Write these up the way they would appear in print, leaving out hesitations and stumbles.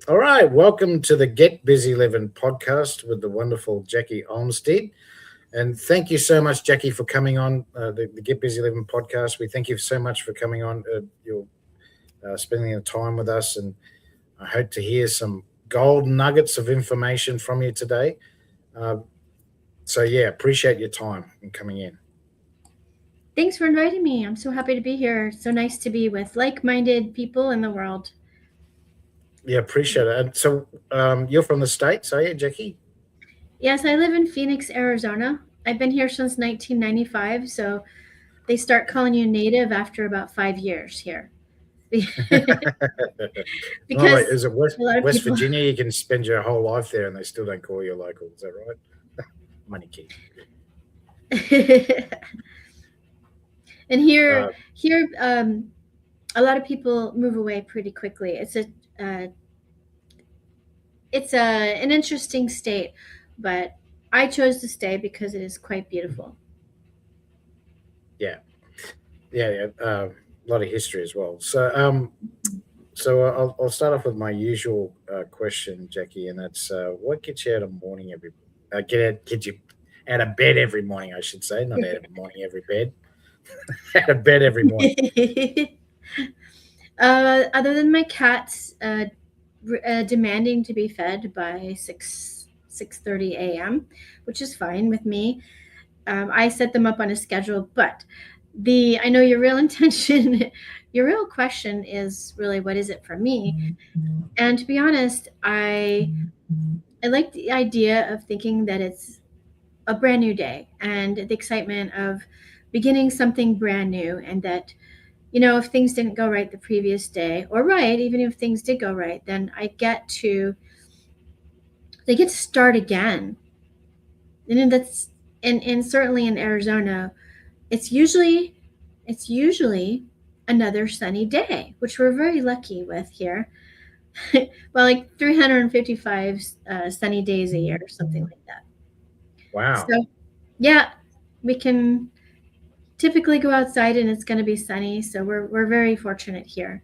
All right, welcome to the Get Busy Living podcast with the wonderful Jackie Olmstead. And thank you so much, Jackie, for coming on the Get Busy Living podcast. We thank you so much for coming on. You're spending the time with us, and I hope to hear some gold nuggets of information from you today. Uh, so, appreciate your time and coming in. Thanks for inviting me. I'm so happy to be here. So nice to be with like minded people in the world. Yeah, appreciate it. And so, you're from the States, are you, Jackie? Yes, I live in Phoenix, Arizona. I've been here since 1995, so they start calling you native after about 5 years here. No, Because wait, is it West a lot of West people. Virginia? You can spend your whole life there, and they still don't call you local. Is that right? Money key. And here, Uh, here, a lot of people move away pretty quickly. Uh, it's an interesting state, but I chose to stay because it is quite beautiful. yeah, yeah. A lot of history as well. So I'll start off with my usual question, Jackie, and that's what gets you out of morning every get you out of bed every morning, I should say, not out of morning every bed, out of bed every morning. Other than my cats demanding to be fed by 6:30 a.m., which is fine with me. I set them up on a schedule, but the I know your real intention, your real question is really what is it for me? And to be honest, I like the idea of thinking that it's a brand new day and the excitement of beginning something brand new, and that if things didn't go right the previous day, or right, even if things did go right, then they get to start again. And that's and certainly in Arizona, it's usually it's usually another sunny day, which we're very lucky with here. Well, like 355 sunny days a year, or something like that. Wow. So, yeah, we can typically go outside and it's going to be sunny. So we're very fortunate here.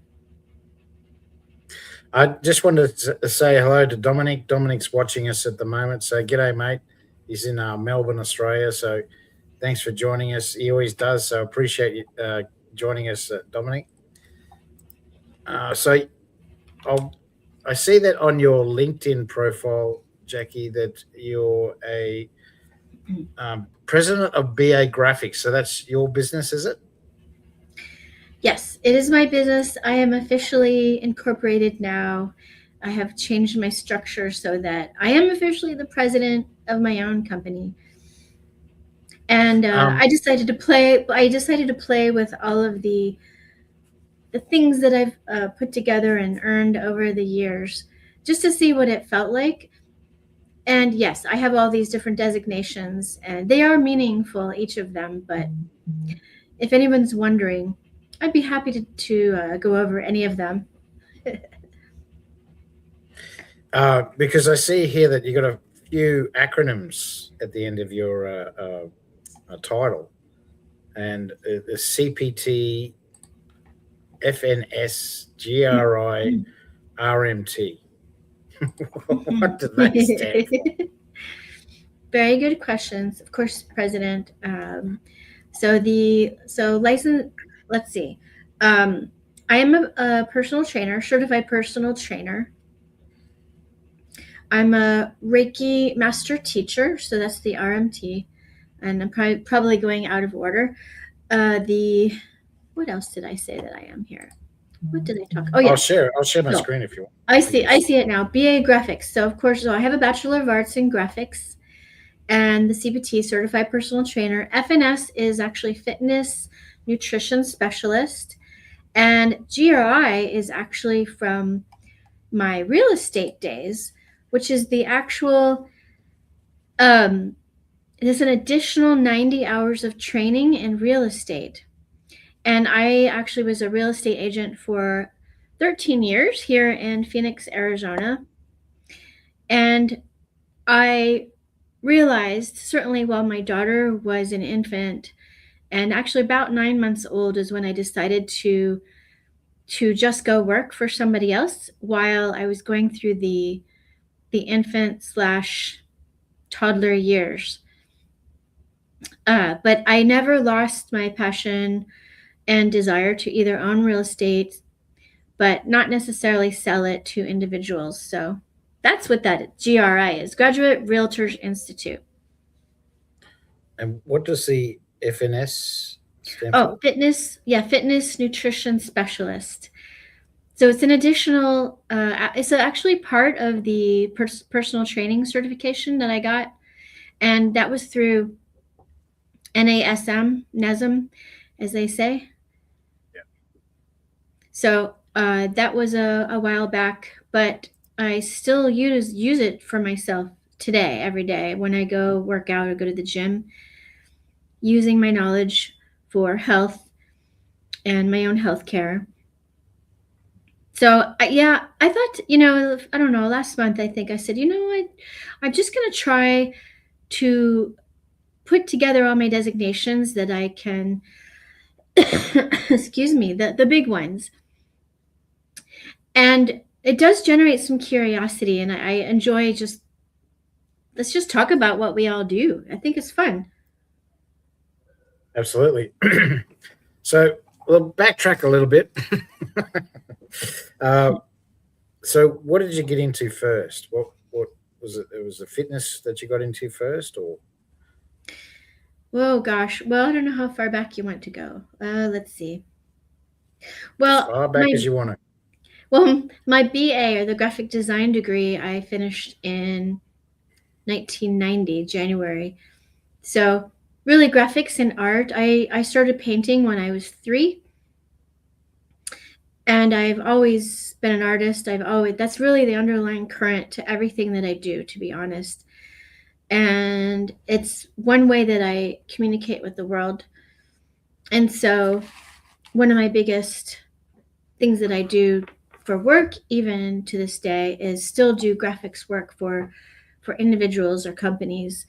I just wanted to say hello to Dominic. Dominic's watching us at the moment. So, g'day, mate. He's in Melbourne, Australia. So, thanks for joining us. He always does. So, appreciate you joining us, Dominic. So, I'll, I see that on your LinkedIn profile, Jackie, that you're a president of BA Graphics. So, that's your business, is it? Yes, it is my business. I am officially incorporated now. I have changed my structure so that I am officially the president of my own company. And Um, I decided to play with all of the things that I've put together and earned over the years, just to see what it felt like. And yes, I have all these different designations, and they are meaningful, each of them. But if anyone's wondering, I'd be happy to go over any of them. because I see here that you got a few acronyms at the end of your title, and the CPT, FNS, GRI, RMT. What do they stand for? Very good questions. Of course, President. So license. Let's see. Um, I am a personal trainer, certified personal trainer. I'm a Reiki master teacher, so that's the RMT, and I'm probably going out of order. The What else did I say that I am here? What did I talk? Oh I'll yes. share. I'll share my So screen if you want. I You see. can I see. see it now. BA graphics. So of course, I have a Bachelor of Arts in graphics and the CPT, certified personal trainer. FNS is actually fitness nutrition specialist, and GRI is actually from my real estate days, which is the actual um, there's an additional 90 hours of training in real estate. And I actually was a real estate agent for 13 years here in Phoenix, Arizona. And I realized, certainly while my daughter was an infant, and actually about 9 months old, is when I decided to just go work for somebody else while I was going through the infant slash toddler years. But I never lost my passion and desire to either own real estate, but not necessarily sell it to individuals. So that's what that GRI is, Graduate Realtors Institute. And what does the FNS stand Oh, for? fitness nutrition specialist. So it's an additional, it's actually part of the personal training certification that I got. And that was through NASM, as they say. Yeah. So that was a while back, but I still use it for myself today, every day, when I go work out or go to the gym, using my knowledge for health and my own health care. So yeah, I thought, I don't know, last month I think I said, I'm just going to try to put together all my designations that I can, excuse me, the big ones. And it does generate some curiosity, and I enjoy let's just talk about what we all do. I think it's fun. Absolutely. So we'll backtrack a little bit. So what did you get into first? What was it? It was the fitness that you got into first, or? Oh gosh. Well, I don't know how far back you want to go. Let's see. As Well, far back as you want to. Well, my BA, or the graphic design degree, I finished in 1990, January. So really graphics and art. I started painting when I was 3. And I've always been an artist. That's really the underlying current to everything that I do, to be honest. And it's one way that I communicate with the world. And so one of my biggest things that I do for work, even to this day, is still do graphics work for individuals or companies.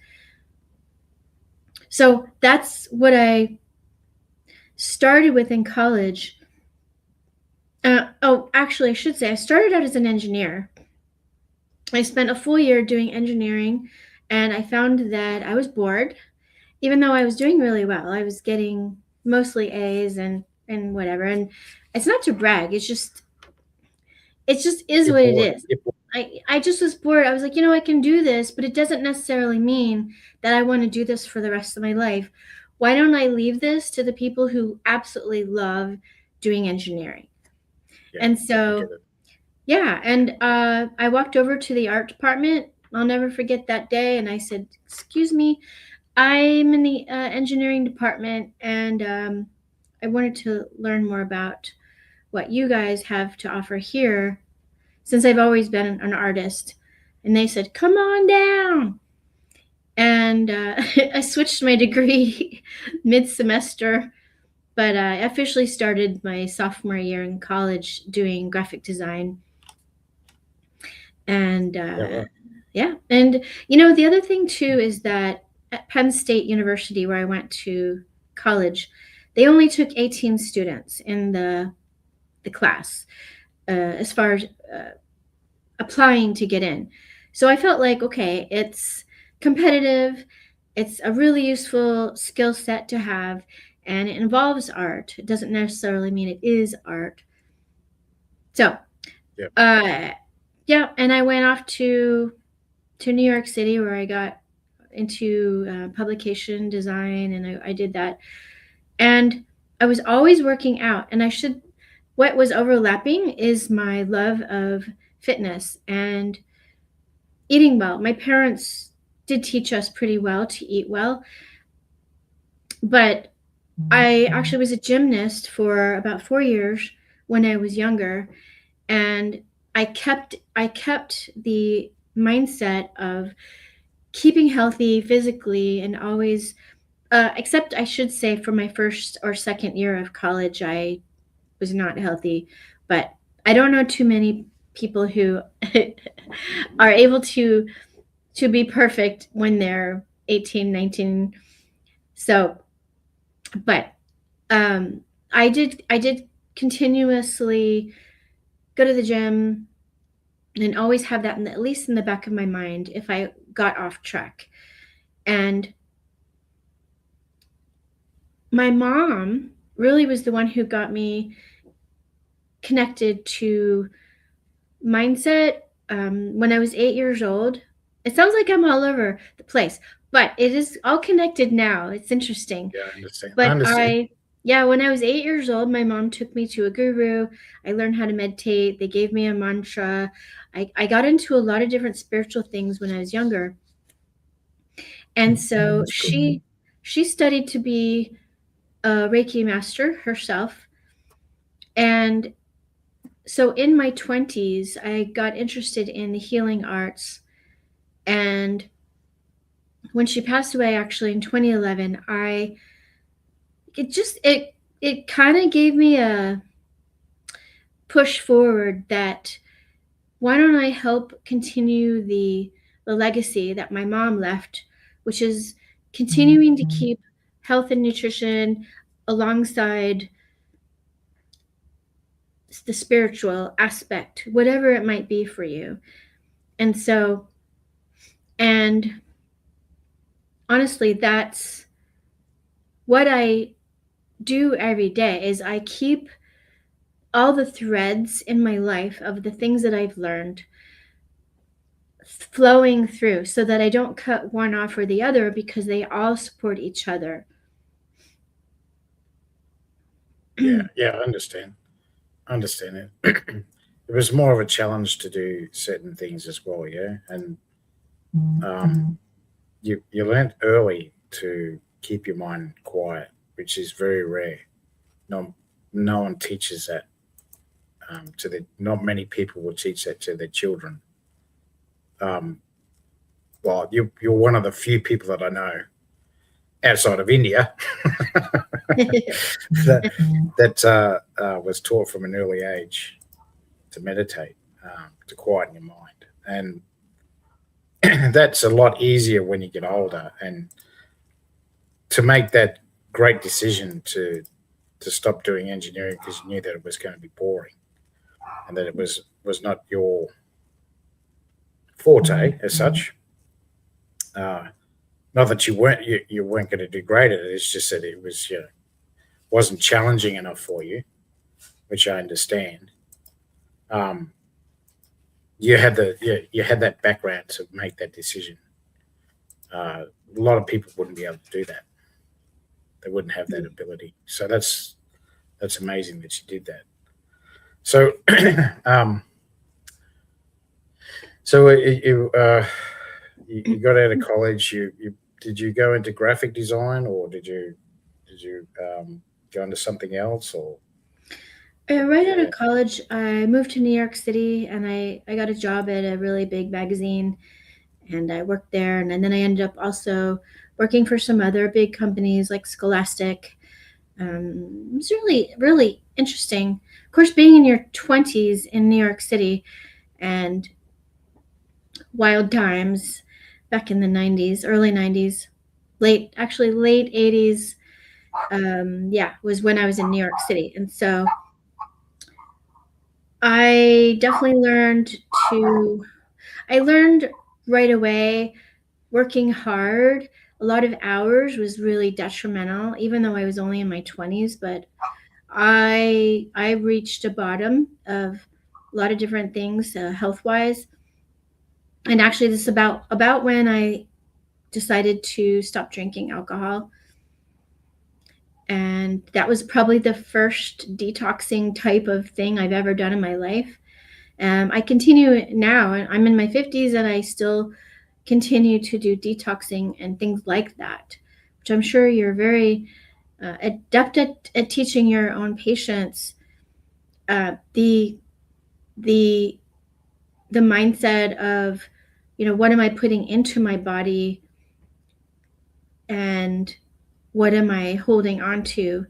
So that's what I started with in college. Actually, I should say I started out as an engineer. I spent a full year doing engineering, and I found that I was bored, even though I was doing really well. I was getting mostly A's and whatever. And it's not to brag. It just is You're what bored. it is. I just was bored. I was like, I can do this, but it doesn't necessarily mean that I want to do this for the rest of my life. Why don't I leave this to the people who absolutely love doing engineering? Yeah, and so, yeah. And I walked over to the art department. I'll never forget that day. And I said, "Excuse me, I'm in the engineering department, and I wanted to learn more about what you guys have to offer here, since I've always been an artist." And they said, "Come on down." And I switched my degree mid-semester, but I officially started my sophomore year in college doing graphic design. And yeah. And, the other thing too is that at Penn State University, where I went to college, they only took 18 students in the class as far as applying to get in. So I felt like, okay, it's competitive. It's a really useful skill set to have, and it involves art. It doesn't necessarily mean it is art. So, yeah, and I went off to New York City, where I got into publication design, and I did that. And I was always working out, and what was overlapping is my love of fitness and eating well. My parents did teach us pretty well to eat well, but I actually was a gymnast for about 4 years when I was younger, and I kept the mindset of keeping healthy physically, and always except, I should say, for my first or second year of college, I was not healthy. But I don't know too many people who are able to be perfect when they're 18, 19. So, but I did continuously go to the gym and always have that at least in the back of my mind if I got off track. And my mom really was the one who got me connected to mindset when I was 8 years old. It sounds like I'm all over the place, but it is all connected now. It's interesting. Yeah, I understand. I But understand. when I was 8 years old, my mom took me to a guru. I learned how to meditate. They gave me a mantra. I got into a lot of different spiritual things when I was younger. And so That's good. she studied to be a Reiki master herself. And so in my 20s, I got interested in the healing arts. And when she passed away, actually in 2011, it kind of gave me a push forward that why don't I help continue the legacy that my mom left, which is continuing to keep health and nutrition alongside the spiritual aspect, whatever it might be for you. And so, and honestly, that's what I do every day is I keep all the threads in my life of the things that I've learned flowing through so that I don't cut one off or the other because they all support each other. Yeah, I understand. I understand it. It was more of a challenge to do certain things as well, yeah. And you learned early to keep your mind quiet, which is very rare. No one teaches that to the. Not many people will teach that to their children. Um, well, you're one of the few people that I know outside of India that was taught from an early age to meditate, to quieten your mind, and that's a lot easier when you get older. And to make that great decision to stop doing engineering because you knew that it was going to be boring and that it was not your forte as such. Not that you weren't going to do great at it. It's just that it was wasn't challenging enough for you, which I understand. Um, you had you had that background to make that decision. A lot of people wouldn't be able to do that. They wouldn't have that ability. So that's amazing that you did that. So, um, so you got out of college. You did you go into graphic design or did you go into something else or Right out of college, I moved to New York City and I got a job at a really big magazine and I worked there. And then I ended up also working for some other big companies like Scholastic. It was really, really interesting. Of course, being in your 20s in New York City and wild times back in the 90s, early 90s, late 80s, was when I was in New York City. And so I definitely I learned right away working hard. A lot of hours was really detrimental, even though I was only in my 20s, but I reached a bottom of a lot of different things health wise. And actually, this is about when I decided to stop drinking alcohol. And that was probably the first detoxing type of thing I've ever done in my life. I continue now, and I'm in my 50s, and I still continue to do detoxing and things like that, which I'm sure you're very adept at teaching your own patients the mindset of, what am I putting into my body and what am I holding on to?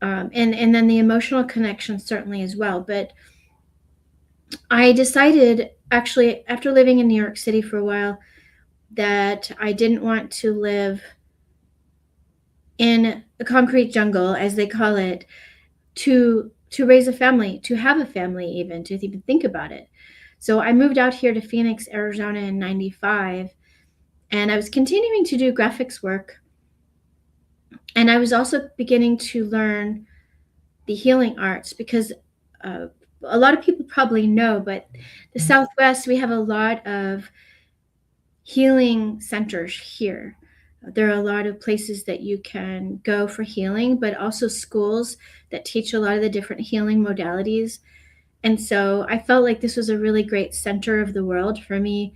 And then the emotional connection certainly as well. But I decided actually after living in New York City for a while that I didn't want to live in a concrete jungle, as they call it, to raise a family, to have a family, even to even think about it. So I moved out here to Phoenix, Arizona in 95, and I was continuing to do graphics work. And I was also beginning to learn the healing arts because a lot of people probably know, but the Southwest, we have a lot of healing centers here. There are a lot of places that you can go for healing, but also schools that teach a lot of the different healing modalities. And so I felt like this was a really great center of the world for me.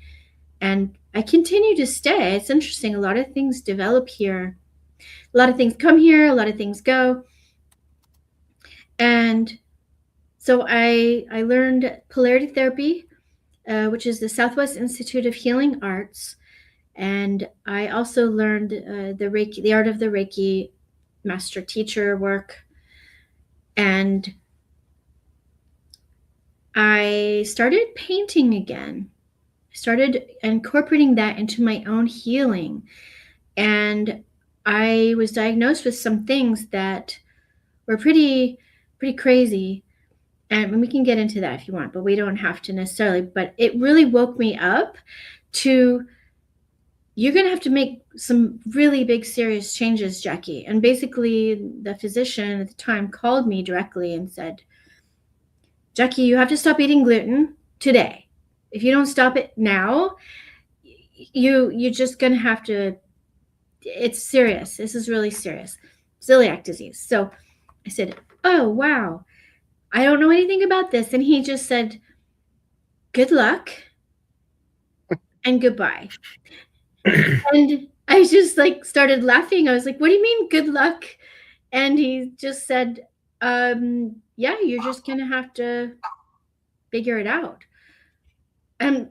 And I continue to stay. It's interesting. A lot of things develop here. A lot of things come here, a lot of things go. And so I learned polarity therapy, which is the Southwest Institute of Healing Arts. And I also learned the Reiki, the art of the Reiki master teacher work. And I started painting again. I started incorporating that into my own healing. And I was diagnosed with some things that were pretty crazy. And we can get into that if you want, but we don't have to necessarily. But it really woke me up to, you're going to have to make some really big, serious changes, Jackie. And basically, the physician at the time called me directly and said, Jackie, you have to stop eating gluten today. If you don't stop it now, you're just going to have to, it's serious. This is really serious. Celiac disease. So I said, oh, wow. I don't know anything about this. And he just said, good luck and goodbye. And I just like started laughing. I was like, what do you mean good luck? And he just said, yeah, you're just going to have to figure it out. And,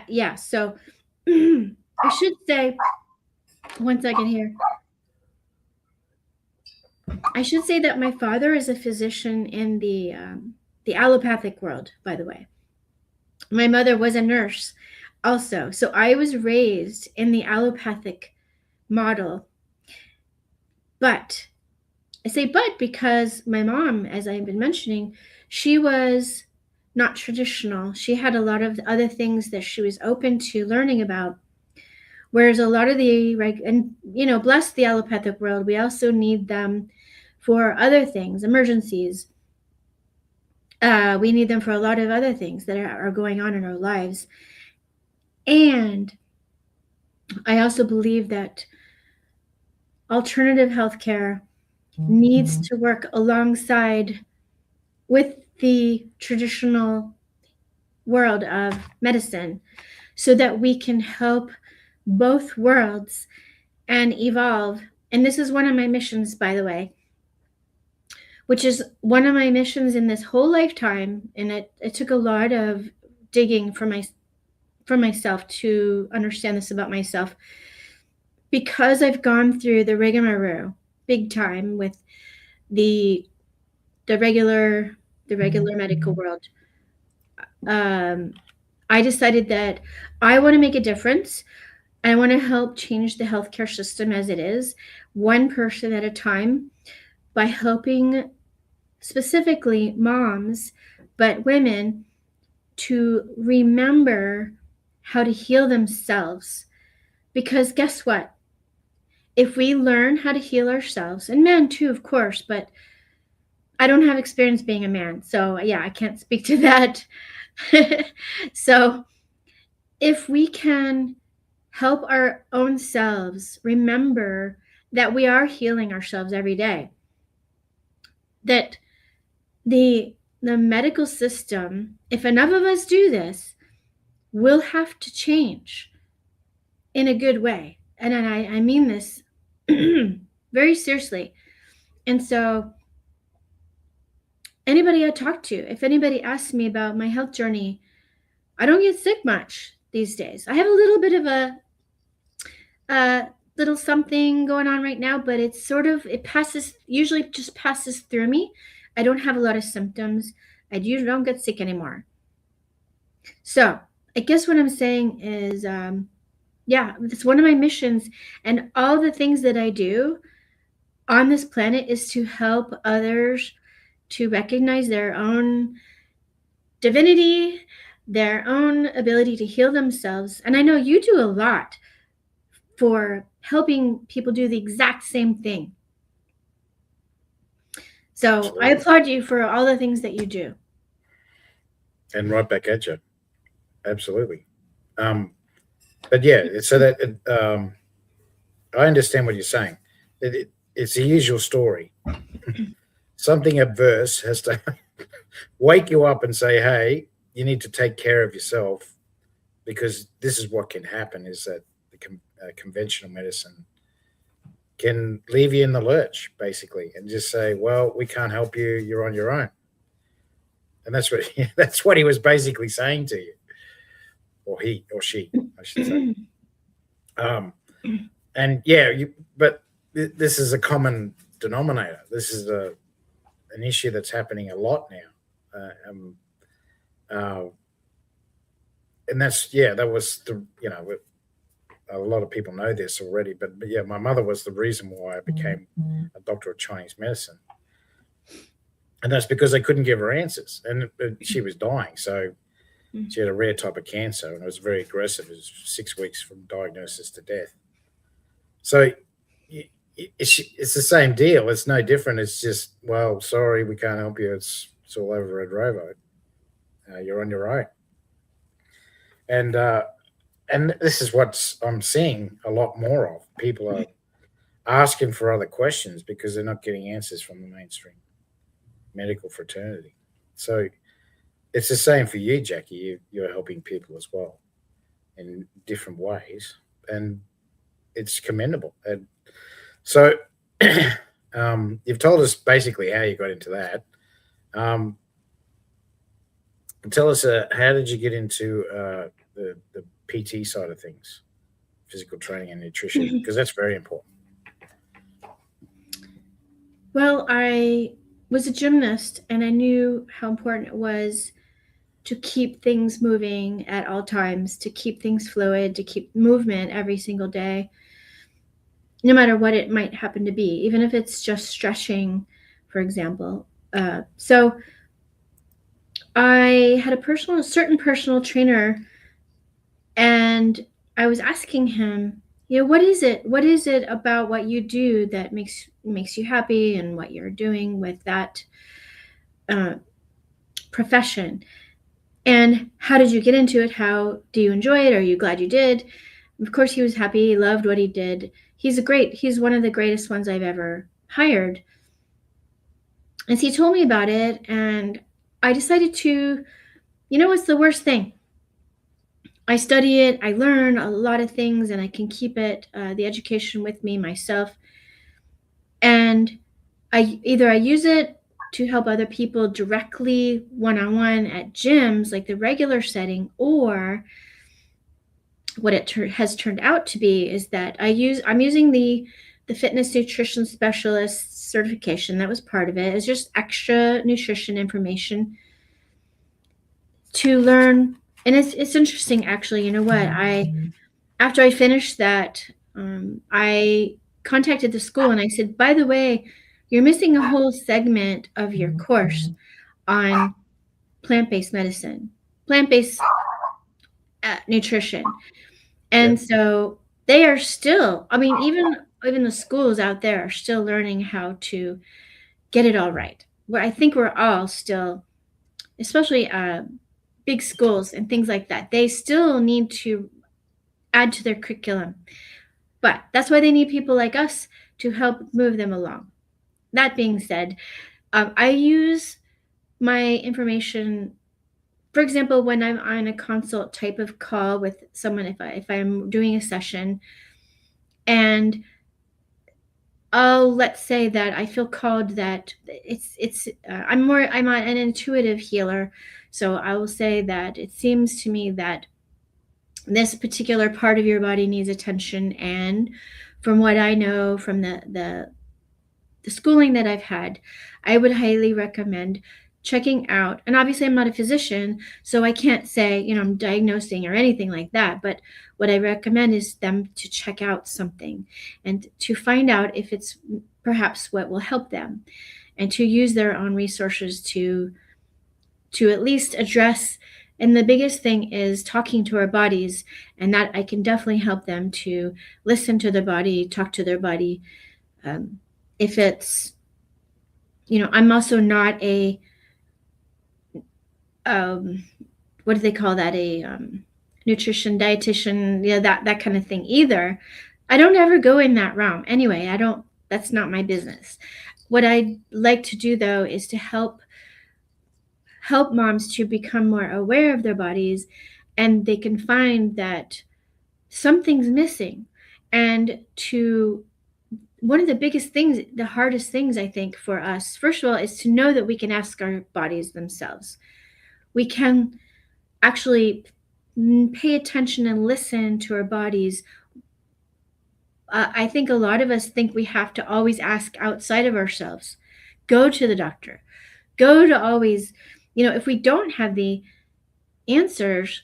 yeah, so I should say, one second here. I should say that my father is a physician in the allopathic world, by the way. My mother was a nurse also. So I was raised in the allopathic model. But I say but because my mom, as I've been mentioning, she was not traditional. She had a lot of other things that she was open to learning about. Whereas a lot of and bless the allopathic world, we also need them for other things, emergencies. We need them for a lot of other things that are going on in our lives. And I also believe that alternative healthcare needs to work alongside with the traditional world of medicine so that we can help both worlds and evolve. And this is one of my missions, by the way, which is one of my missions in this whole lifetime. And it took a lot of digging for myself to understand this about myself, because I've gone through the rigmarole big time with the regular medical world. I decided that I want to make a difference. I want to help change the healthcare system as it is, one person at a time, by helping specifically moms, but women, to remember how to heal themselves. Because guess what? If we learn how to heal ourselves, and men too, of course, but I don't have experience being a man, so yeah, I can't speak to that. So if we can help our own selves remember that we are healing ourselves every day, that the medical system, if enough of us do this, will have to change in a good way. And I mean this very seriously. And so anybody I talk to, if anybody asks me about my health journey, I don't get sick much these days. I have a little bit of a little something going on right now, but it's usually just passes through me. I don't have a lot of symptoms. I usually don't get sick anymore. So I guess what I'm saying is, yeah, it's one of my missions, and all the things that I do on this planet is to help others to recognize their own divinity, their own ability to heal themselves. And I know you do a lot for helping people do the exact same thing. So Absolutely. I applaud you for all the things that you do. And right back at you. Absolutely. But yeah, so that I understand what you're saying. It's the usual story. Something adverse has to wake you up and say, "Hey, you need to take care of yourself," because this is what can happen: is that the conventional medicine can leave you in the lurch, basically, and just say, "Well, we can't help you. You're on your own." And that's what that's what he was basically saying to you, or he or she, I should say. Um, and yeah, but this is a common denominator. This is an issue that's happening a lot now, uh, and that was the a lot of people know this already, but yeah, my mother was the reason why I became a doctor of Chinese medicine, and that's because they couldn't give her answers, and she was dying, so she had a rare type of cancer, and it was very aggressive. It was 6 weeks from diagnosis to death. So it's the same deal. It's no different. It's just, well, sorry, we can't help you. It's all over Red Rover. You're on your own. And this is what I'm seeing a lot more of. People are asking for other questions because they're not getting answers from the mainstream medical fraternity. So it's the same for you, Jackie. You're helping people as well in different ways, and it's commendable. And so you've told us basically how you got into that. Um, tell us, how did you get into the PT side of things, physical training and nutrition, because that's very important. Well, I was a gymnast and I knew how important it was to keep things moving at all times, to keep things fluid, to keep movement every single day, no matter what it might happen to be, even if it's just stretching, for example. So I had a certain personal trainer, and I was asking him, what is it? What is it about what you do that makes you happy, and what you're doing with that profession? And how did you get into it? How do you enjoy it? Are you glad you did? Of course, he was happy. He loved what he did. He's one of the greatest ones I've ever hired. And so he told me about it, and I decided to, what's the worst thing? I study it, I learn a lot of things, and I can keep the education with me myself. And I use it to help other people directly one-on-one at gyms, like the regular setting, or what it has turned out to be is that I'm using the fitness nutrition specialist certification. That was part of it. It's just extra nutrition information to learn. And it's interesting, actually. You know what? After I finished that, I contacted the school and I said, by the way, you're missing a whole segment of your course on plant-based medicine, plant-based nutrition. And so they are still, even the schools out there are still learning how to get it all right. Where I think we're all still, especially big schools and things like that, they still need to add to their curriculum. But that's why they need people like us to help move them along. That being said, I use my information, for example, when I'm on a consult type of call with someone, if I'm doing a session, and let's say that I feel called that I'm an intuitive healer, so I will say that it seems to me that this particular part of your body needs attention, and from what I know from the schooling that I've had, I would highly recommend checking out. And obviously I'm not a physician, so I can't say, I'm diagnosing or anything like that, but what I recommend is them to check out something and to find out if it's perhaps what will help them, and to use their own resources to at least address. And the biggest thing is talking to our bodies, and that I can definitely help them to listen to their body, talk to their body. If it's, I'm also not a, what do they call that? A nutrition dietitian, that kind of thing either. I don't ever go in that realm. Anyway, that's not my business. What I'd like to do though is to help moms to become more aware of their bodies, and they can find that something's missing. And one of the biggest things, the hardest things I think for us, first of all, is to know that we can ask our bodies themselves. We can actually pay attention and listen to our bodies. I think a lot of us think we have to always ask outside of ourselves. Go to the doctor. Go to always, if we don't have the answers,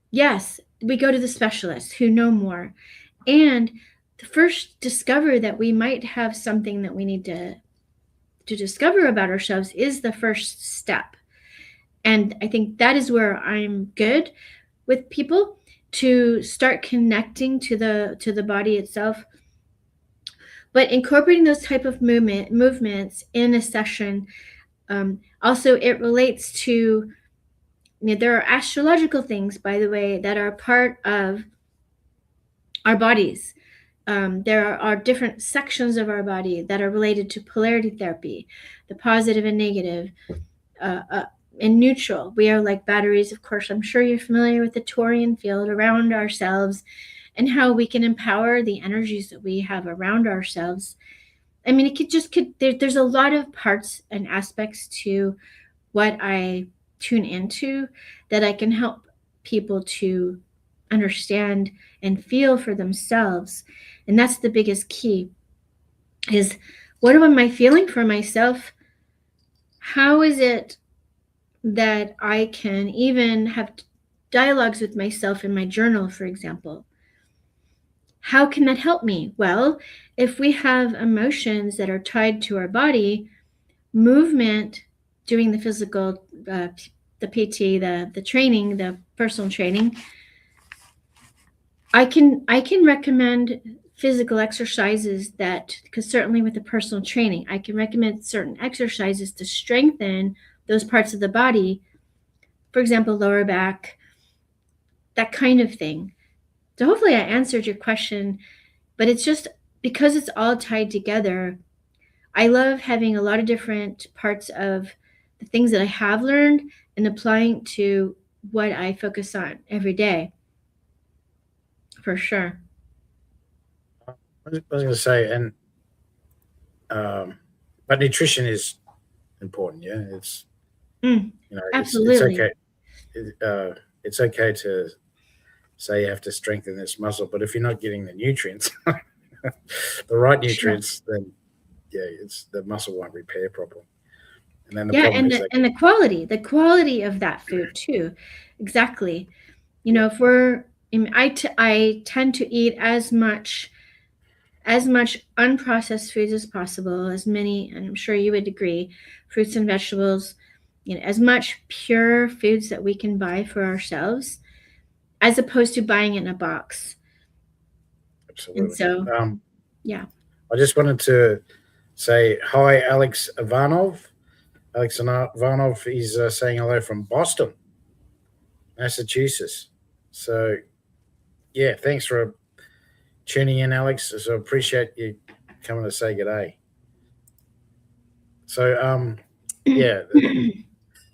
yes, we go to the specialists who know more. And first discover that we might have something that we need to discover about ourselves is the first step. And I think that is where I'm good with people, to start connecting to the body itself. But incorporating those type of movements in a session, also it relates to, there are astrological things, by the way, that are part of our bodies. There are different sections of our body that are related to polarity therapy, the positive and negative, and neutral. We are like batteries. Of course, I'm sure you're familiar with the Torian field around ourselves and how we can empower the energies that we have around ourselves. I mean, there's a lot of parts and aspects to what I tune into that I can help people to understand and feel for themselves. And that's the biggest key, is what am I feeling for myself? How is it that I can even have dialogues with myself in my journal, for example? How can that help me? Well, if we have emotions that are tied to our body, movement, doing the physical, the PT, the training, the personal training, I can recommend physical exercises because certainly with the personal training, I can recommend certain exercises to strengthen those parts of the body. For example, lower back, that kind of thing. So hopefully I answered your question, but it's just because it's all tied together. I love having a lot of different parts of the things that I have learned and applying to what I focus on every day. For sure. I was going to say, and but nutrition is important. Yeah, it's Absolutely. it's okay to say you have to strengthen this muscle, but if you're not getting the nutrients, the right nutrients, then it's the muscle won't repair properly. And then the problem is the quality of that food too. Exactly. If I tend to eat as much unprocessed foods as possible, as many, and I'm sure you would agree, fruits and vegetables, as much pure foods that we can buy for ourselves, as opposed to buying it in a box. Absolutely. And so, yeah. I just wanted to say hi, Alex Ivanov. Alex Ivanov is saying hello from Boston, Massachusetts. So, yeah, thanks for tuning in, Alex. So, appreciate you coming to say good day. So, yeah.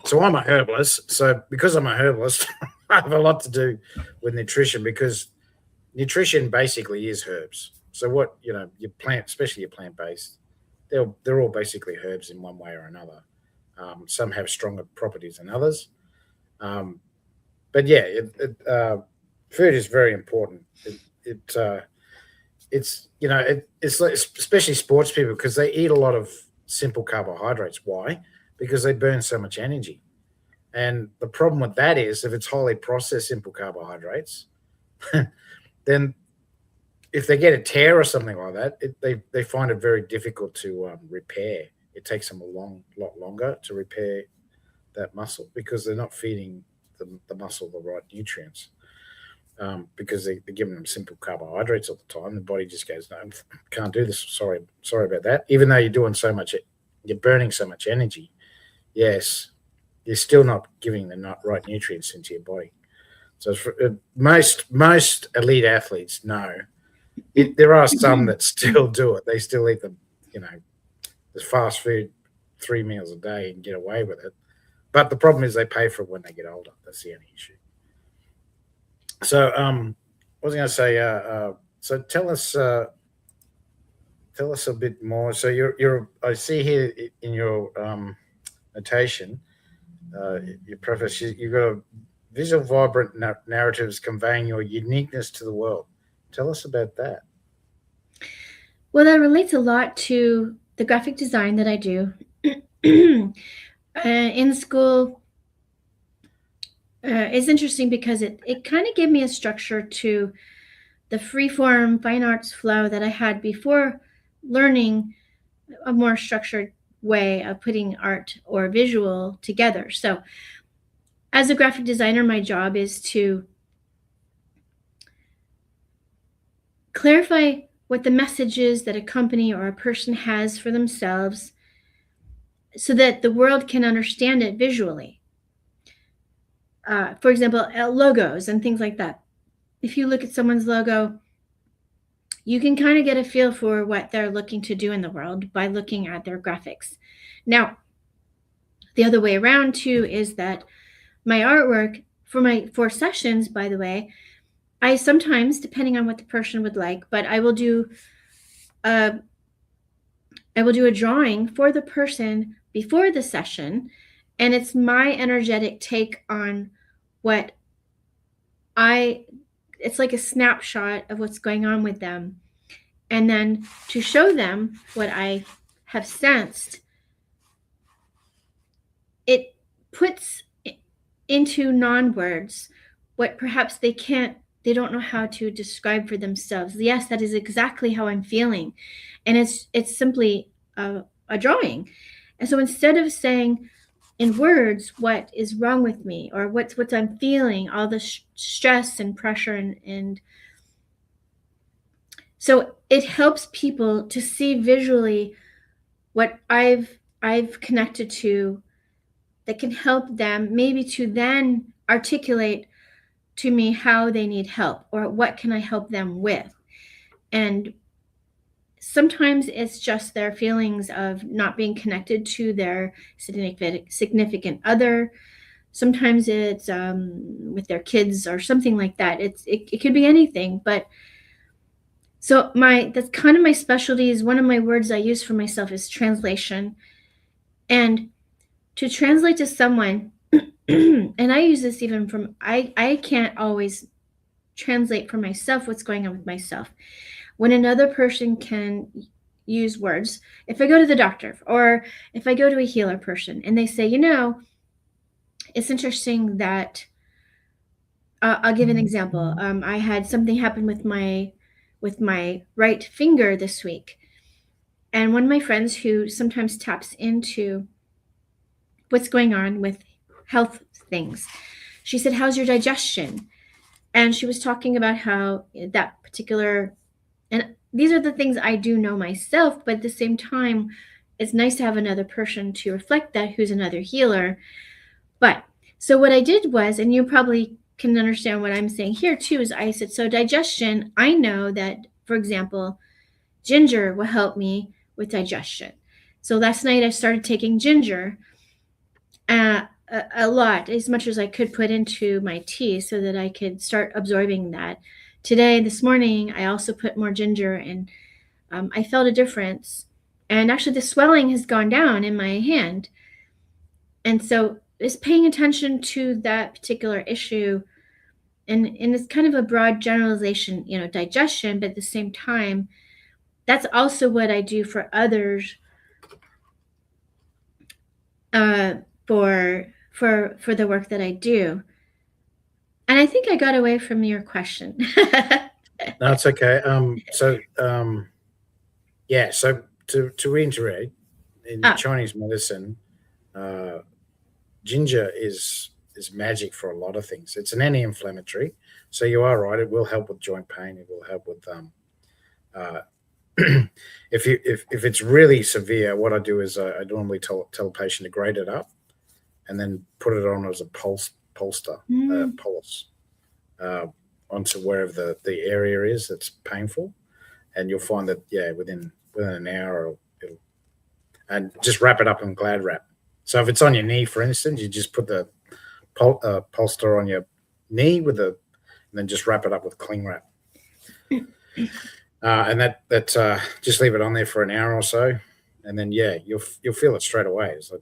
So, I'm a herbalist. So, because I'm a herbalist, I have a lot to do with nutrition, because nutrition basically is herbs. So, what, your plant, especially your plant based, they're all basically herbs in one way or another. Some have stronger properties than others. But yeah, food is very important. It's like, especially sports people, because they eat a lot of simple carbohydrates. Why? Because they burn so much energy. And the problem with that is, if it's highly processed simple carbohydrates, then if they get a tear or something like that, they find it very difficult to repair. It takes them a lot longer to repair that muscle because they're not feeding the muscle the right nutrients. Because they're giving them simple carbohydrates all the time. The body just goes, no, can't do this. Sorry about that. Even though you're doing so much, you're burning so much energy. Yes, you're still not giving the right nutrients into your body. So for, most elite athletes know. There are some that still do it. They still eat you know, the fast food 3 meals a day and get away with it. But the problem is they pay for it when they get older. That's the only issue. So, what was I going to say? So tell us a bit more. So I see here in your notation, your preface, you've got a visual, vibrant narratives conveying your uniqueness to the world. Tell us about that. Well, that relates a lot to the graphic design that I do. In school, it's interesting because it kind of gave me a structure to the freeform fine arts flow that I had before learning a more structured way of putting art or visual together. So, as a graphic designer, my job is to clarify what the message is that a company or a person has for themselves so that the world can understand it visually. For example, logos and things like that. If you look at someone's logo, you can kind of get a feel for what they're looking to do in the world by looking at their graphics. Now, the other way around too is that my artwork for my 4 sessions, by the way, I sometimes, depending on what the person would like, but I will do a drawing for the person before the session, and it's my energetic take on what it's like a snapshot of what's going on with them. And then to show them what I have sensed, it puts into non-words what perhaps they don't know how to describe for themselves. Yes, that is exactly how I'm feeling. And it's simply a drawing. And so instead of saying in words what is wrong with me or what I'm feeling, all the stress and pressure and so it helps people to see visually what I've connected to that can help them maybe to then articulate to me how they need help or what can I help them with. And sometimes it's just their feelings of not being connected to their significant other. Sometimes it's with their kids or something like that. It could be anything. But so that's kind of my specialty. Is one of my words I use for myself is translation. And to translate to someone, and I use this even from, I can't always translate for myself what's going on with myself. When another person can use words, if I go to the doctor or if I go to a healer person and they say, it's interesting that, I'll give an example. I had something happen with my right finger this week. And one of my friends who sometimes taps into what's going on with health things, she said, how's your digestion? And she was talking about how that particular, and these are the things I do know myself, but at the same time, it's nice to have another person to reflect that who's another healer. But so what I did was, and you probably can understand what I'm saying here too, is I said, so digestion, I know that, for example, ginger will help me with digestion. So last night I started taking ginger a lot, as much as I could put into my tea so that I could start absorbing that. This morning, I also put more ginger and I felt a difference. And actually the swelling has gone down in my hand. And so it's paying attention to that particular issue. And it's kind of a broad generalization, digestion, but at the same time, that's also what I do for others for the work that I do. And I think I got away from your question. No, it's okay. Yeah. So to reiterate, in Ah, Chinese medicine, uh, ginger is magic for a lot of things. It's an anti-inflammatory, so you are right. It will help with joint pain. It will help with uh, if it's really severe. What I do is I normally tell a patient to grate it up and then put it on as a mm, pulse uh, onto wherever the area is that's painful, and you'll find that within an hour it'll and just wrap it up in Glad wrap. So if it's on your knee, for instance, you just put the polster on your knee and then just wrap it up with cling wrap, and that just leave it on there for an hour or so, and then you'll feel it straight away. It's like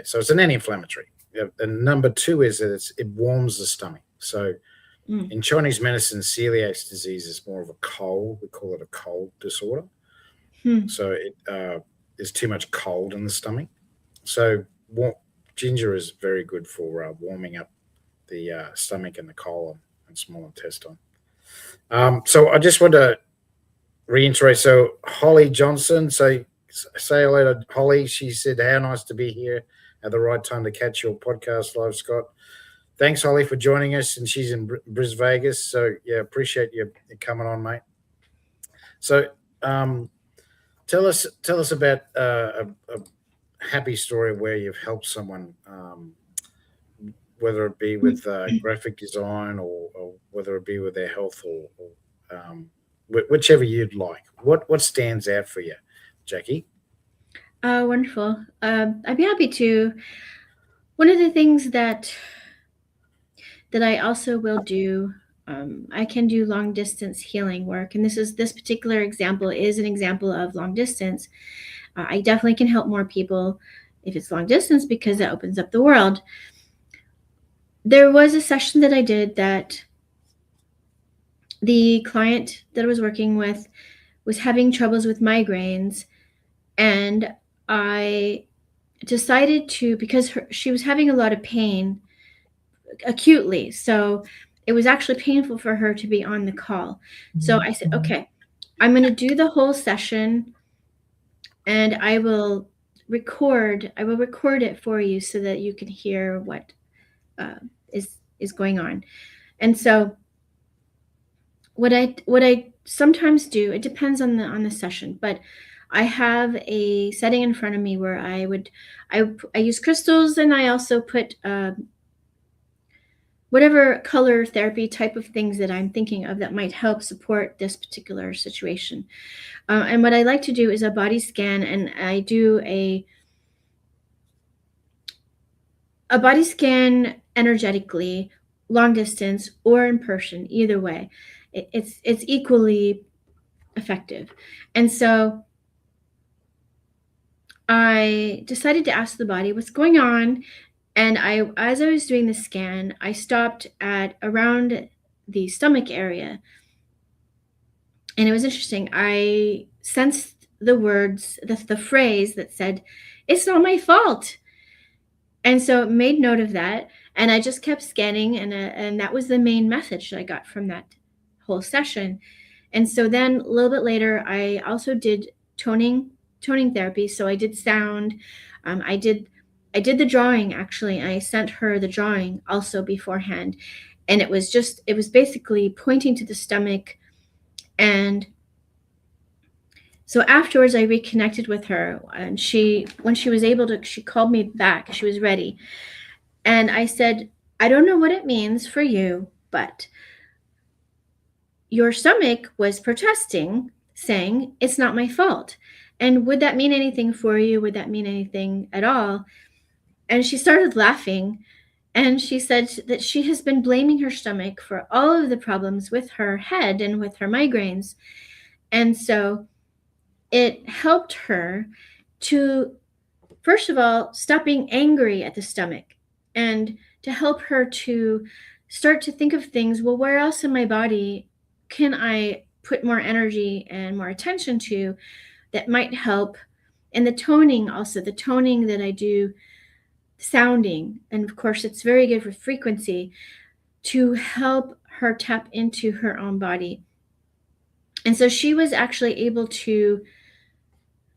so it's an anti-inflammatory. Yeah, and number two is that it warms the stomach. So mm, in Chinese medicine, celiac disease is more of a cold. We call it a cold disorder. hmm. So there's too much cold in the stomach. So ginger is very good for warming up the stomach and the colon and small intestine. So I just want to reiterate. So Holly Johnson, say hello to Holly. She said, "How nice to be here at the right time to catch your podcast live, Scott." Thanks, Holly, for joining us, and she's in Bris Vegas. So yeah, appreciate you coming on, mate. So um, tell us about a happy story where you've helped someone, whether it be with graphic design or whether it be with their health or whichever you'd like. What stands out for you, Jackie? Wonderful. I'd be happy to. One of the things that I also will do, I can do long distance healing work, and this particular example is an example of long distance. I definitely can help more people if it's long distance because that opens up the world. There was a session that I did that the client that I was working with was having troubles with migraines, and I decided to, because she was having a lot of pain acutely, so it was actually painful for her to be on the call. So I said, okay, I'm going to do the whole session, and I will record it for you so that you can hear what uh, is going on. And so what I sometimes do, it depends on the session, but I have a setting in front of me where I use crystals, and I also put whatever color therapy type of things that I'm thinking of that might help support this particular situation. And what I like to do is a body scan, and I do a body scan energetically, long distance or in person, either way. It's equally effective. And so I decided to ask the body what's going on. And as I was doing the scan, I stopped at around the stomach area. And it was interesting. I sensed the words, the phrase that said, "It's not my fault." And so made note of that. And I just kept scanning. And that was the main message that I got from that whole session. And so then a little bit later, I also did toning therapy. So I did sound. I did the drawing actually. And I sent her the drawing also beforehand. And it was basically pointing to the stomach. And so afterwards, I reconnected with her, and when she was able to, she called me back. She was ready. And I said, "I don't know what it means for you, but your stomach was protesting, saying, 'It's not my fault.' And would that mean anything for you? Would that mean anything at all?" And she started laughing. And she said that she has been blaming her stomach for all of the problems with her head and with her migraines. And so it helped her to, first of all, stop being angry at the stomach, and to help her to start to think of things, well, where else in my body can I put more energy and more attention to that might help? And the toning, also, the toning that I do, sounding, and of course, it's very good for frequency to help her tap into her own body. And so she was actually able to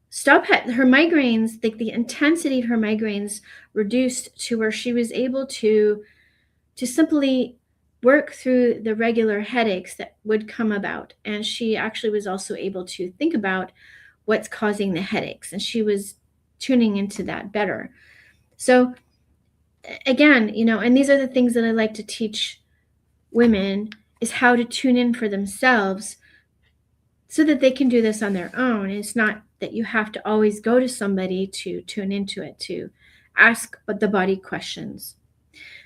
stop her migraines, the intensity of her migraines reduced to where she was able to simply work through the regular headaches that would come about. And she actually was also able to think about what's causing the headaches, and she was tuning into that better. So again, and these are the things that I like to teach women, is how to tune in for themselves so that they can do this on their own. It's not that you have to always go to somebody to tune into it, to ask the body questions.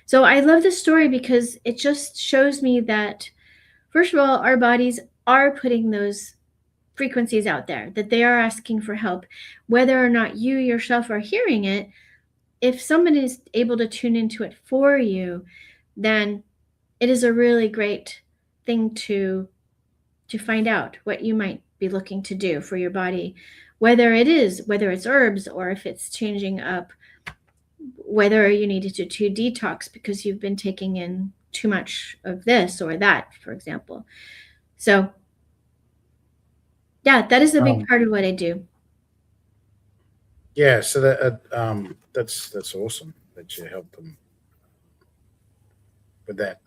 So I love this story because it just shows me that, first of all, our bodies are putting those frequencies out there, that they are asking for help. Whether or not you yourself are hearing it, if somebody is able to tune into it for you, then it is a really great thing to find out what you might be looking to do for your body, whether it's herbs, or if it's changing up, whether you needed to detox because you've been taking in too much of this or that, for example. So yeah, that is a big part of what I do. Yeah, so that's awesome that you help them with that.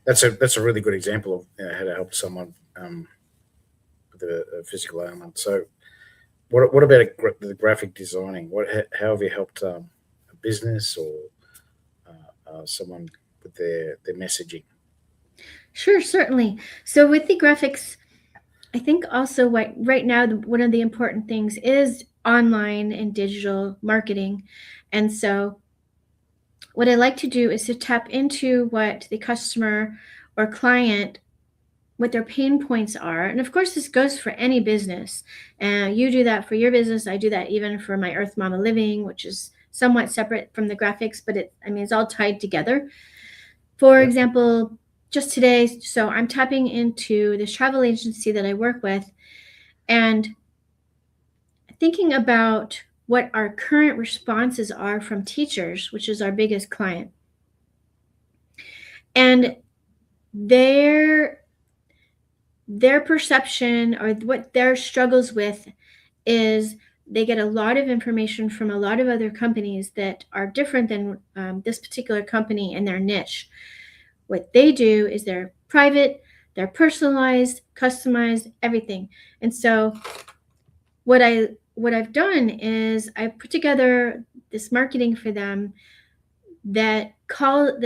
That's a really good example of how to help someone with a physical ailment. So, what about the graphic designing? How have you helped a business or someone with their messaging? Sure, certainly. So with the graphics, I think also right now one of the important things is online and digital marketing. And so what I like to do is to tap into what the customer or client, what their pain points are. And of course, this goes for any business. You do that for your business. I do that even for my Earth Mama Living, which is somewhat separate from the graphics, but it's all tied together. For Yep. example, just today, so I'm tapping into this travel agency that I work with and thinking about what our current responses are from teachers, which is our biggest client. And their perception, or what their struggles with, is they get a lot of information from a lot of other companies that are different than this particular company and their niche. What they do is they're private, they're personalized, customized, everything. And so what I've done is I put together this marketing for them that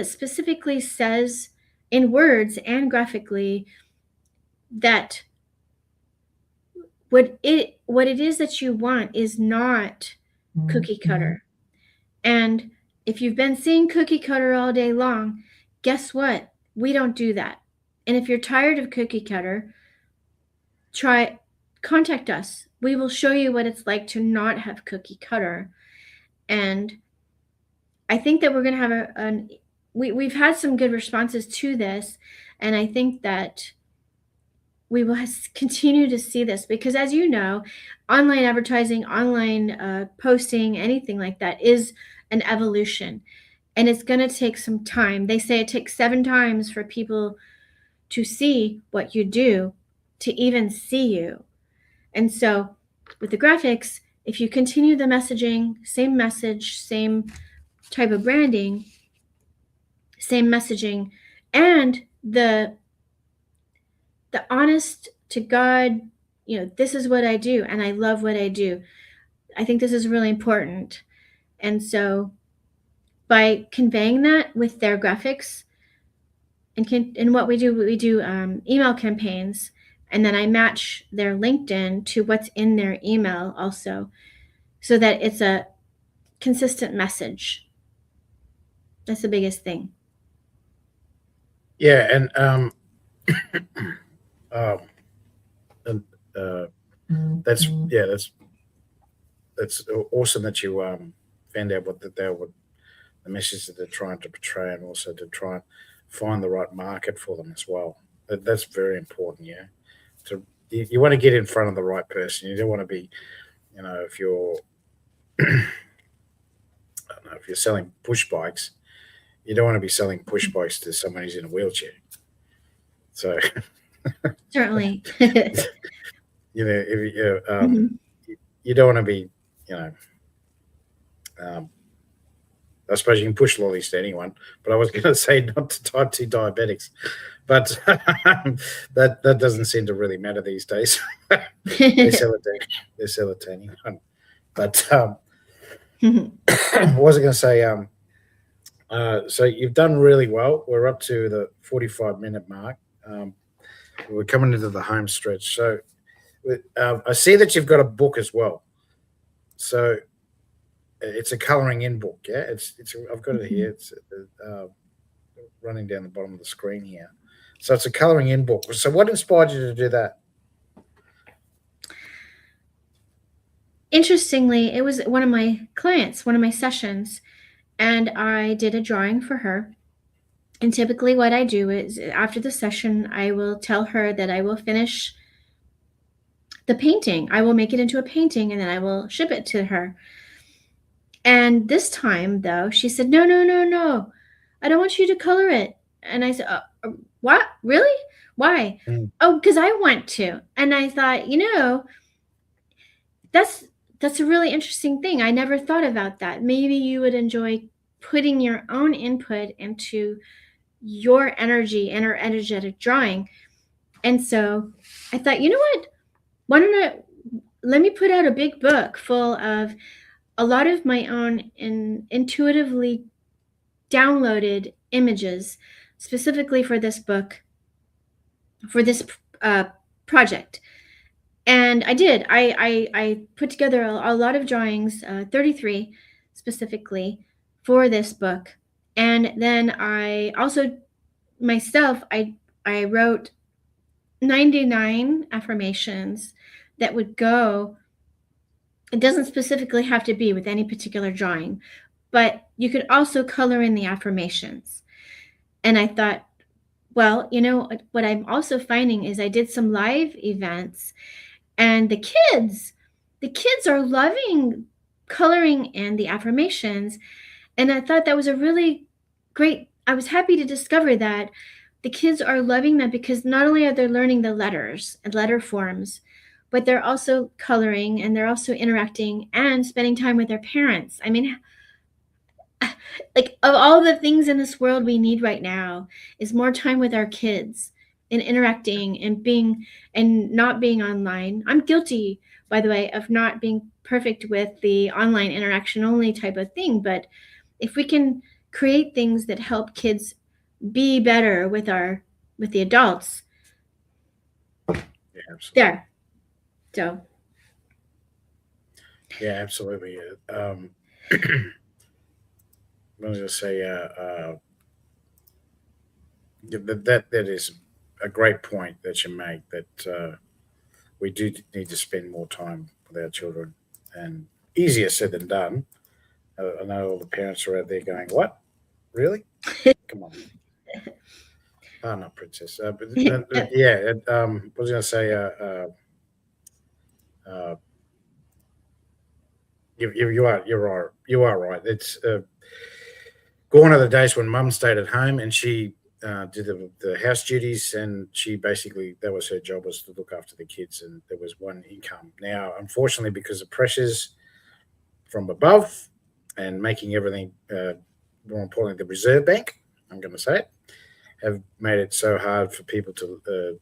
specifically says in words and graphically that what it is that you want is not cookie cutter. And if you've been seeing cookie cutter all day long, guess what? We don't do that. And if you're tired of cookie cutter, contact us. We will show you what it's like to not have cookie cutter. And I think that we're going to have we've had some good responses to this. And I think that we will continue to see this because, as you know, online advertising, online posting, anything like that is an evolution. And it's going to take some time. They say it takes 7 times for people to see what you do to even see you. And so with the graphics, if you continue the messaging, same message, same type of branding, same messaging, and the honest to God, this is what I do and I love what I do. I think this is really important. And so by conveying that with their graphics and what we do email campaigns, and then I match their LinkedIn to what's in their email also, so that it's a consistent message. That's the biggest thing. Yeah, um, and that's awesome that you found out what the message that they're trying to portray, and also to try and find the right market for them as well. That's very important. Yeah, to you want to get in front of the right person. You don't want to be, if you're I don't know, if you're selling push bikes, you don't want to be selling push bikes to someone who's in a wheelchair. So Certainly. If Mhm. you don't want to be, you know, um, I suppose you can push lollies to anyone, but I was going to say not to type 2 diabetics, but that doesn't seem to really matter these days. they sell it to they sell it to anyone. But what was I going to say? So you've done really well. We're up to the 45-minute mark. Um, we're coming into the home stretch. So I see that you've got a book as well. So it's a colouring in book. Yeah, it's. I've got it here. It's running down the bottom of the screen here. So it's a colouring in book. So what inspired you to do that? Interestingly, it was one of my clients, one of my sessions, and I did a drawing for her. And typically, what I do is after the session, I will tell her that I will finish the painting. I will make it into a painting and then I will ship it to her. And this time, though, she said, "No, no, no, no. I don't want you to color it." And I said, "What? Really? Why?" Mm. "Oh, because I want to." And I thought, that's that's a really interesting thing. I never thought about that. Maybe you would enjoy putting your own input into your energetic drawing. And so I thought, you know what? Why don't I let me put out a big book full of a lot of my own intuitively downloaded images specifically for this book, for this project. And I did. I put together a lot of drawings, 33 specifically, for this book. And then I also myself I wrote 99 affirmations that would go. It doesn't specifically have to be with any particular drawing, but you could also color in the affirmations. And I thought, well, what I'm also finding is I did some live events, and the kids are loving coloring in the affirmations. And I thought that was a really great, I was happy to discover that the kids are loving that, because not only are they learning the letters and letter forms, but they're also coloring and they're also interacting and spending time with their parents. I mean, like, of all the things in this world we need right now is more time with our kids and interacting and being and not being online. I'm guilty, by the way, of not being perfect with the online interaction only type of thing, but if we can create things that help kids be better with the adults, Yeah, absolutely. there. So Yeah, absolutely. I was going to say that is a great point that you make. That we do need to spend more time with our children, and easier said than done. I know all the parents are out there going, "What? Really? Come on." Oh, not princess. But yeah, I was going to say, uh, you are right. It's gone are the days when mum stayed at home and she did the house duties, and she basically, that was her job, was to look after the kids, and there was one income. Now, unfortunately, because of pressures from above and making everything, more importantly, the Reserve Bank, I'm going to say it, have made it so hard for people to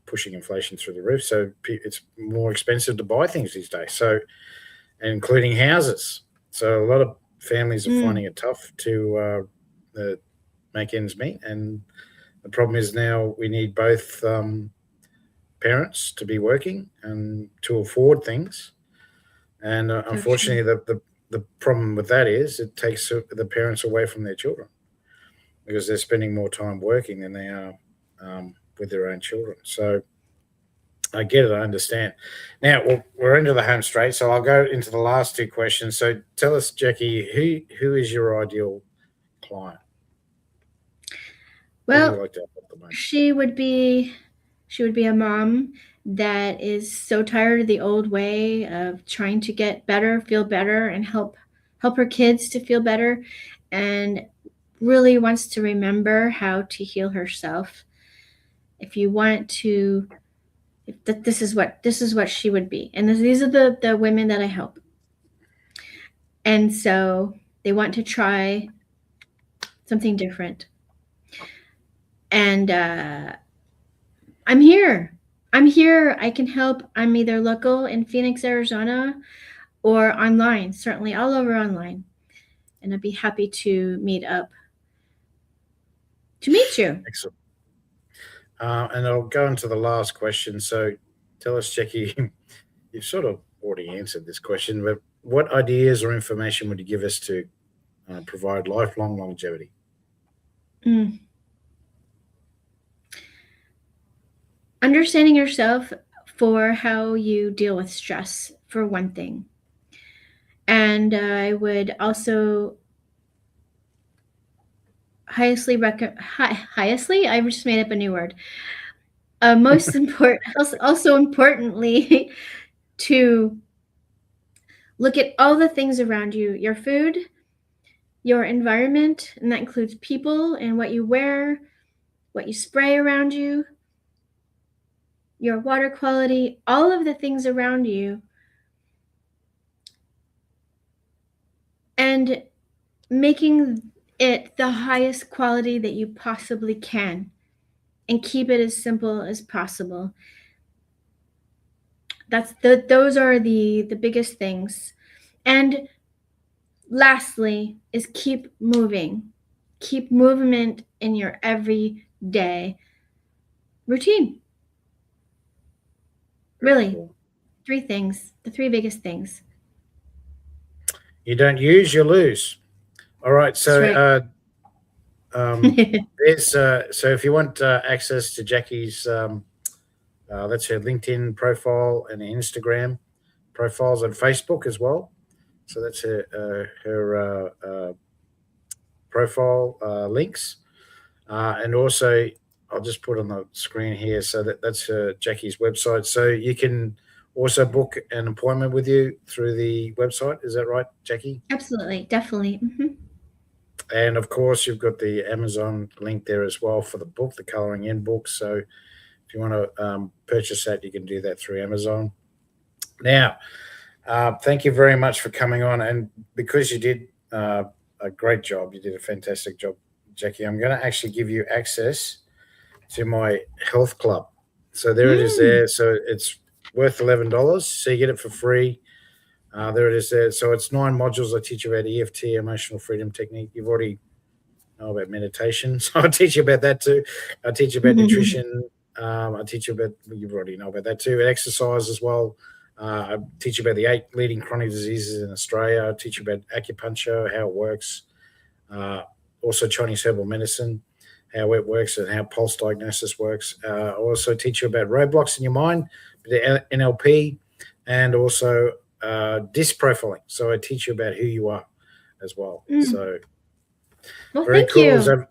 pushing inflation through the roof. So it's more expensive to buy things these days. So, including houses. So a lot of families are finding it tough to make ends meet, and the problem is now we need both parents to be working and to afford things. And so true. unfortunately, the problem with that is it takes the parents away from their children, because they're spending more time working than they are with their own children. So I get it. I understand. Now we're into the home straight, so I'll go into the last two questions. So tell us, Jackie, who is your ideal client? Who do you Well, like to help at the moment? she would be a mom that is so tired of the old way of trying to get better, feel better, and help her kids to feel better, and really wants to remember how to heal herself. if you want to, that this is what she would be. And these are the women that I help. And so they want to try something different. And I'm here. I'm here. I can help. I'm either local in Phoenix, Arizona, or online, certainly all over online. And I'd be happy to meet up to meet you. Excellent. And I'll go into the last question. So tell us, Jackie, you've sort of already answered this question, but what ideas or information would you give us to provide lifelong longevity? Mm. Understanding yourself for how you deal with stress, for one thing. And I would also highly I just made up a new word. Most important, also importantly, to look at all the things around you, your food, your environment, and that includes people and what you wear, what you spray around you, your water quality, all of the things around you. And making it the highest quality that you possibly can and keep it as simple as possible. Those are the biggest things. And lastly is keep moving. Keep movement in your everyday routine. Really, Cool. 3 things, the 3 biggest things. You don't use, you lose. All right. That's right. There's so if you want access to Jackie's, that's her LinkedIn profile and Instagram profiles and Facebook as well. So that's her profile links, and also I'll just put on the screen here. So that's Jackie's website. So you can also book an appointment with you through the website. Is that right, Jackie? Absolutely, definitely. And of course, you've got the Amazon link there as well for the book, the Coloring In book. So if you want to purchase that, you can do that through Amazon. Now, thank you very much for coming on. And because you did a great job, you did a fantastic job, Jackie, I'm going to actually give you access to my health club. So there it is there. So it's worth $11. So you get it for free. There it is there. So it's 9 modules. I teach you about EFT, emotional freedom technique. You've already know about meditation. So I'll teach you about that too. I teach you about nutrition. I teach you about, you already know about that too, exercise as well. I teach you about the 8 leading chronic diseases in Australia. I teach you about acupuncture, how it works. Also Chinese herbal medicine, how it works and how pulse diagnosis works. I also teach you about roadblocks in your mind, the NLP, and also disc profiling. So I teach you about who you are as well. So Well, very thank cool. you. Thank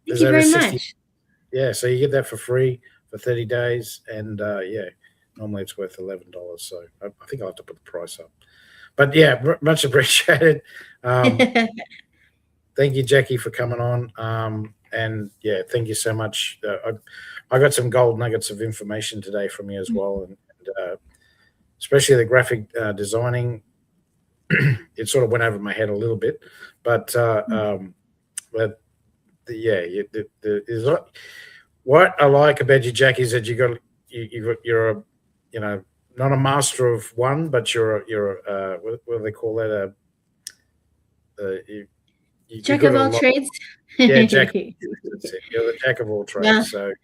you very much. Yeah, so you get that for free for 30 days. And yeah, normally it's worth $11. So I think I'll have to put the price up. But yeah, much appreciated. Thank you, Jackie, for coming on. And yeah, thank you so much. I got some gold nuggets of information today from you as well. And especially the graphic designing. It sort of went over my head a little bit. But yeah, what I like about you, Jackie, is that you're a, not a master of one, but you're what do they call that? Jack of all trades. Yeah, Jack. That's it. You're the jack of all trades. Yeah. So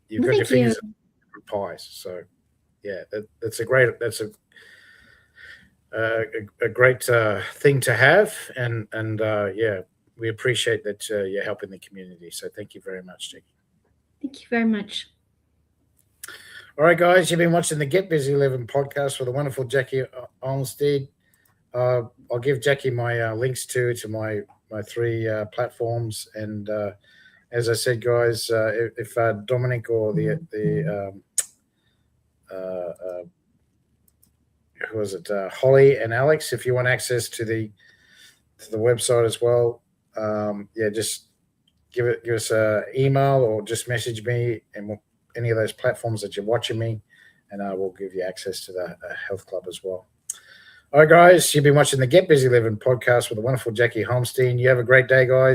you've got your fingers in different pies. So yeah, that's a great thing to have, and yeah, we appreciate that you're helping the community. So thank you very much, Jackie. Thank you very much. All right, guys, you've been watching the Get Busy Living podcast with the wonderful Jackie Olmstead. I'll give Jackie my links to my 3 platforms, and as I said, guys, if Dominic or who was it, Holly and Alex, if you want access to the website as well, yeah, just give us an email or just message me and any of those platforms that you're watching me, and I will give you access to the health club as well. All right, guys, you've been watching the Get Busy Living podcast with the wonderful Jackie Olmstead. You have a great day, guys.